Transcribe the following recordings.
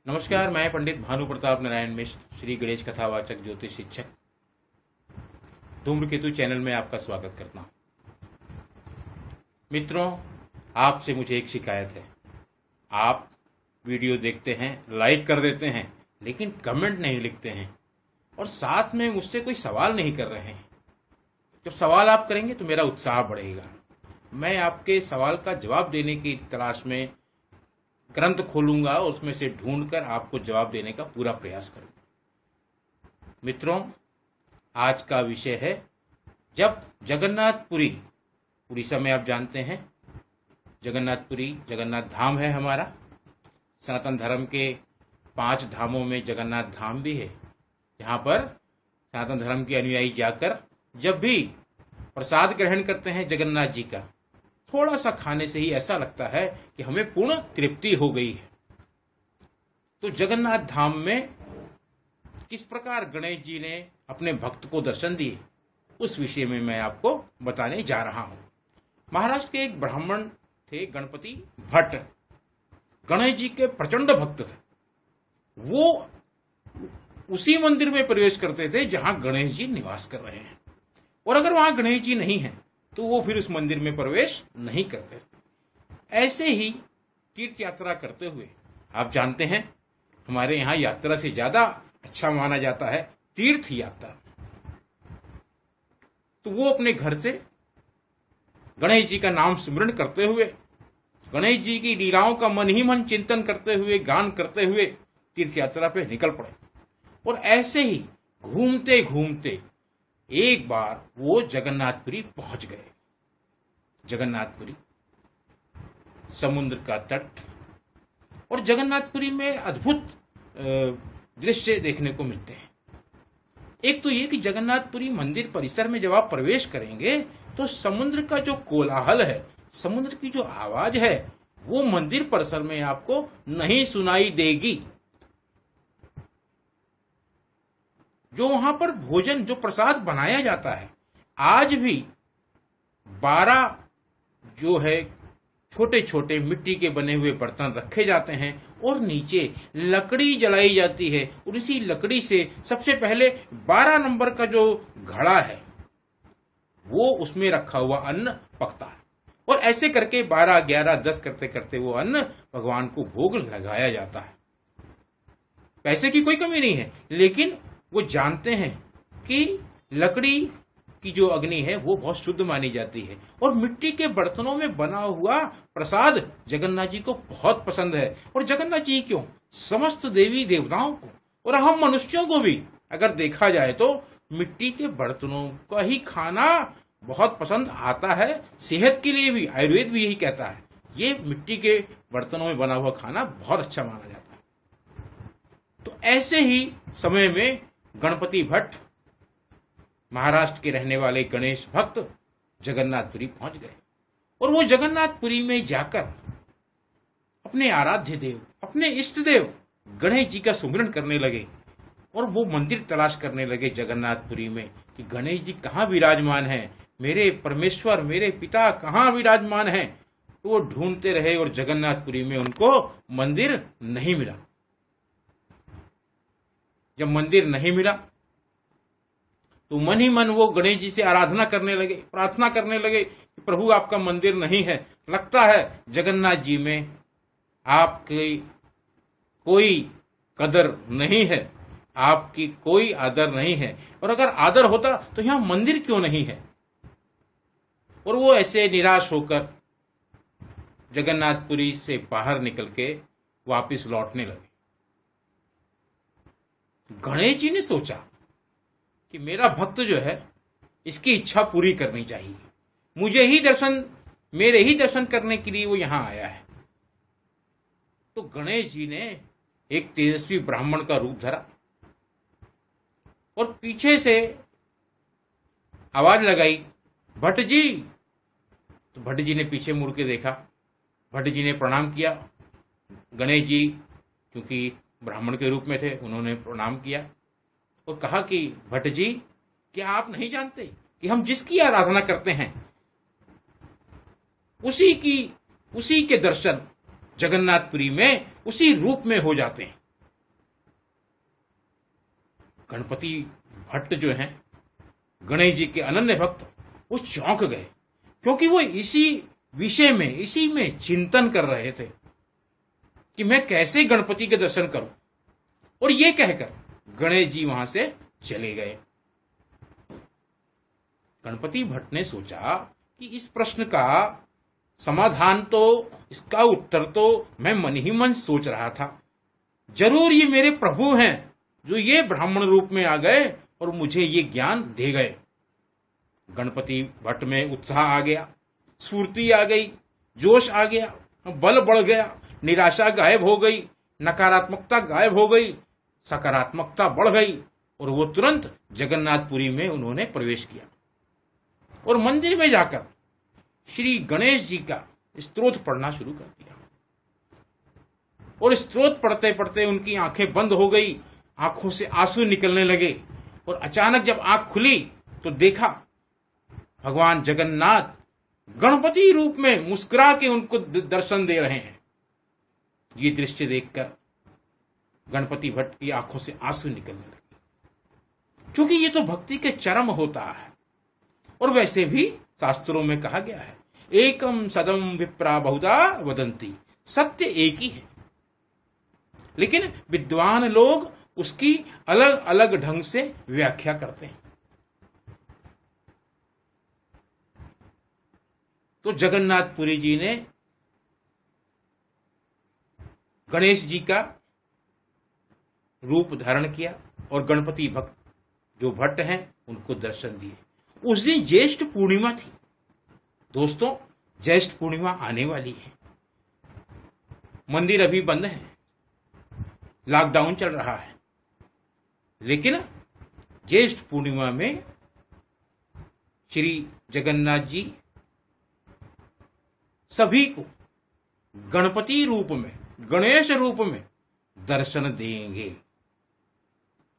नमस्कार, मैं पंडित भानु प्रताप नारायण मिश्र, श्री गणेश कथावाचक ज्योतिष शिक्षक, धूम्रकेतु चैनल में आपका स्वागत करता हूं। मित्रों, आपसे मुझे एक शिकायत है। आप वीडियो देखते हैं, लाइक कर देते हैं, लेकिन कमेंट नहीं लिखते हैं और साथ में मुझसे कोई सवाल नहीं कर रहे हैं। जब सवाल आप करेंगे तो मेरा उत्साह बढ़ेगा। मैं आपके सवाल का जवाब देने की तलाश में ग्रंथ खोलूंगा और उसमें से ढूंढकर आपको जवाब देने का पूरा प्रयास करूंगा। मित्रों, आज का विषय है जब जगन्नाथपुरी, उड़ीसा में आप जानते हैं जगन्नाथपुरी जगन्नाथ धाम है हमारा। सनातन धर्म के 5 धामों में जगन्नाथ धाम भी है, जहां पर सनातन धर्म के अनुयायी जाकर जब भी प्रसाद ग्रहण करते हैं जगन्नाथ जी का, थोड़ा सा खाने से ही ऐसा लगता है कि हमें पूर्ण तृप्ति हो गई है। तो जगन्नाथ धाम में किस प्रकार गणेश जी ने अपने भक्त को दर्शन दिए, उस विषय में मैं आपको बताने जा रहा हूं। महाराष्ट्र के एक ब्राह्मण थे गणपति भट्ट, गणेश जी के प्रचंड भक्त थे। वो उसी मंदिर में प्रवेश करते थे जहां गणेश जी निवास कर रहे हैं, और अगर वहां गणेश जी नहीं है तो वो फिर उस मंदिर में प्रवेश नहीं करते। ऐसे ही तीर्थ यात्रा करते हुए, आप जानते हैं हमारे यहाँ यात्रा से ज्यादा अच्छा माना जाता है तीर्थ यात्रा। तो वो अपने घर से गणेश जी का नाम स्मरण करते हुए, गणेश जी की लीलाओं का मन ही मन चिंतन करते हुए, गान करते हुए तीर्थ यात्रा पे निकल पड़े। और ऐसे ही घूमते घूमते एक बार वो जगन्नाथपुरी पहुंच गए। जगन्नाथपुरी समुद्र का तट, और जगन्नाथपुरी में अद्भुत दृश्य देखने को मिलते हैं। एक तो ये कि जगन्नाथपुरी मंदिर परिसर में जब आप प्रवेश करेंगे तो समुद्र का जो कोलाहल है, समुद्र की जो आवाज है, वो मंदिर परिसर में आपको नहीं सुनाई देगी। जो वहां पर भोजन, जो प्रसाद बनाया जाता है, आज भी 12 जो है छोटे छोटे मिट्टी के बने हुए बर्तन रखे जाते हैं और नीचे लकड़ी जलाई जाती है, और इसी लकड़ी से सबसे पहले 12 नंबर का जो घड़ा है वो उसमें रखा हुआ अन्न पकता है, और ऐसे करके 12, 11, 10 करते करते वो अन्न भगवान को भोग लगाया जाता है। पैसे की कोई कमी नहीं है, लेकिन वो जानते हैं कि लकड़ी की जो अग्नि है वो बहुत शुद्ध मानी जाती है, और मिट्टी के बर्तनों में बना हुआ प्रसाद जगन्नाथ जी को बहुत पसंद है। और जगन्नाथ जी क्यों, समस्त देवी देवताओं को और हम मनुष्यों को भी अगर देखा जाए तो मिट्टी के बर्तनों का ही खाना बहुत पसंद आता है। सेहत के लिए भी आयुर्वेद भी यही कहता है, ये मिट्टी के बर्तनों में बना हुआ खाना बहुत अच्छा माना जाता है। तो ऐसे ही समय में गणपति भट्ट, महाराष्ट्र के रहने वाले गणेश भक्त, जगन्नाथपुरी पहुंच गए, और वो जगन्नाथपुरी में जाकर अपने आराध्य देव, अपने इष्ट देव गणेश जी का सुमिरन करने लगे, और वो मंदिर तलाश करने लगे जगन्नाथपुरी में कि गणेश जी कहाँ विराजमान हैं, मेरे परमेश्वर, मेरे पिता कहाँ विराजमान हैं। तो वो ढूंढते रहे और जगन्नाथपुरी में उनको मंदिर नहीं मिला। जब मंदिर नहीं मिला तो मन ही मन वो गणेश जी से आराधना करने लगे, प्रार्थना करने लगे कि प्रभु आपका मंदिर नहीं है, लगता है जगन्नाथ जी में आपकी कोई कदर नहीं है, आपकी कोई आदर नहीं है, और अगर आदर होता तो यहां मंदिर क्यों नहीं है। और वो ऐसे निराश होकर जगन्नाथपुरी से बाहर निकल के वापिस लौटने लगे। गणेश जी ने सोचा कि मेरा भक्त जो है, इसकी इच्छा पूरी करनी चाहिए, मुझे ही दर्शन, मेरे ही दर्शन करने के लिए वो यहां आया है। तो गणेश जी ने एक तेजस्वी ब्राह्मण का रूप धरा और पीछे से आवाज लगाई, भट्ट जी। तो भट्ट जी ने पीछे मुड़ के देखा, भट्ट जी ने प्रणाम किया। गणेश जी क्योंकि ब्राह्मण के रूप में थे, उन्होंने प्रणाम किया और कहा कि भट्ट जी, क्या आप नहीं जानते कि हम जिसकी आराधना करते हैं उसी के दर्शन जगन्नाथपुरी में उसी रूप में हो जाते हैं। गणपति भट्ट जो हैं, गणेश जी के अनन्य भक्त, वो चौंक गए, क्योंकि वो इसी विषय में, इसी में चिंतन कर रहे थे कि मैं कैसे गणपति के दर्शन करूं। और ये कहकर गणेश जी वहां से चले गए। गणपति भट्ट ने सोचा कि इस प्रश्न का समाधान तो, इसका उत्तर तो मैं मन ही मन सोच रहा था। जरूर ये मेरे प्रभु हैं जो ये ब्राह्मण रूप में आ गए और मुझे ये ज्ञान दे गए। गणपति भट्ट में उत्साह आ गया, स्फूर्ति आ गई, जोश आ गया, बल बढ़ गया, निराशा गायब हो गई, नकारात्मकता गायब हो गई, सकारात्मकता बढ़ गई और वो तुरंत जगन्नाथपुरी में उन्होंने प्रवेश किया और मंदिर में जाकर श्री गणेश जी का स्तोत्र पढ़ना शुरू कर दिया। और स्तोत्र पढ़ते पढ़ते उनकी आंखें बंद हो गई, आंखों से आंसू निकलने लगे और अचानक जब आंख खुली तो देखा भगवान जगन्नाथ गणपति रूप में मुस्कुरा के उनको दर्शन दे रहे हैं। ये दृश्य देखकर गणपति भट्ट की आंखों से आंसू निकलने लगे, क्योंकि ये तो भक्ति के चरम होता है। और वैसे भी शास्त्रों में कहा गया है, एकम सदम विप्रा बहुधा वदंती, सत्य एक ही है, लेकिन विद्वान लोग उसकी अलग अलग ढंग से व्याख्या करते हैं। तो जगन्नाथपुरी जी ने गणेश जी का रूप धारण किया और गणपति भक्त जो भट्ट हैं उनको दर्शन दिए। उस दिन ज्येष्ठ पूर्णिमा थी। दोस्तों, ज्येष्ठ पूर्णिमा आने वाली है। मंदिर अभी बंद है, लॉकडाउन चल रहा है, लेकिन ज्येष्ठ पूर्णिमा में श्री जगन्नाथ जी सभी को गणपति रूप में, गणेश रूप में दर्शन देंगे।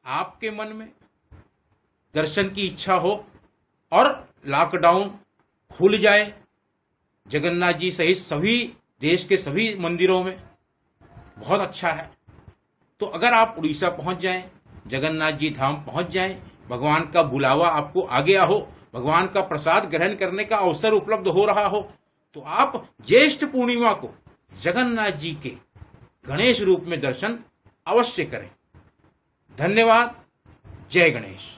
आपके मन में दर्शन की इच्छा हो और लॉकडाउन खुल जाए जगन्नाथ जी सहित सभी देश के सभी मंदिरों में, बहुत अच्छा है। तो अगर आप उड़ीसा पहुंच जाएं, जगन्नाथ जी धाम पहुंच जाएं, भगवान का बुलावा आपको आ गया हो, भगवान का प्रसाद ग्रहण करने का अवसर उपलब्ध हो रहा हो, तो आप ज्येष्ठ पूर्णिमा को जगन्नाथ जी के गणेश रूप में दर्शन अवश्य करें। धन्यवाद। जय गणेश।